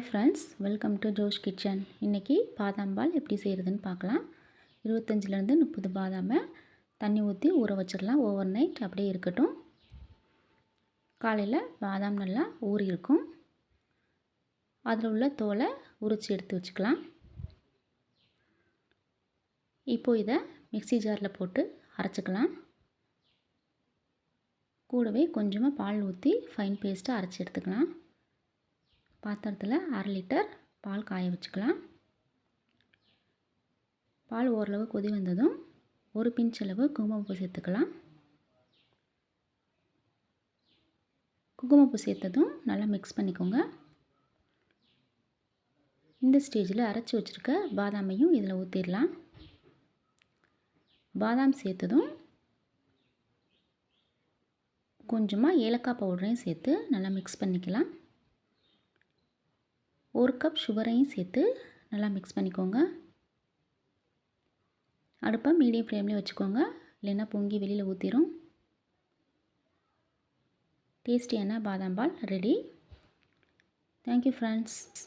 Hi friends, welcome to Josh kitchen. இன்றைக்கி பாதாம் பால் எப்படி செய்கிறதுன்னு பார்க்கலாம். 25லேருந்து 30 பாதாமை தண்ணி ஊற்றி ஊற வச்சிடலாம். ஓவர் நைட் அப்படியே இருக்கட்டும். காலையில் பாதாம் நல்லா ஊறி இருக்கும். அதில் உள்ள தோலை உரித்து எடுத்து வச்சுக்கலாம். இப்போது இதை மிக்ஸி ஜாரில் போட்டு அரைச்சிக்கலாம். கூடவே கொஞ்சமாக பால் ஊற்றி ஃபைன் பேஸ்ட்டாக அரைச்சி எடுத்துக்கலாம். பாத்திரத்தில் 1/2 லிட்டர் பால் காய வச்சுக்கலாம். பால் ஓரளவு கொதி வந்ததும் ஒரு பிஞ்ச் அளவு குங்குமப்பூ சேர்த்துக்கலாம். குங்குமப்பூ சேர்த்ததும் நல்லா மிக்ஸ் பண்ணிக்கோங்க. இந்த ஸ்டேஜில் அரைச்சி வச்சுருக்க பாதாமையும் இதில் ஊற்றிடலாம். பாதாம் சேர்த்ததும் கொஞ்சமாக ஏலக்காய் பவுடரையும் சேர்த்து நல்லா மிக்ஸ் பண்ணிக்கலாம். 1 கப் சுகரையும் சேர்த்து நல்லா மிக்ஸ் பண்ணிக்கோங்க. அடுப்பை மீடியம் ஃப்ளேம்லேயே வச்சுக்கோங்க, இல்லைன்னா பொங்கி வெளியில் ஊற்றிடும். டேஸ்டியான பாதாம் பால் ரெடி. Thank you friends.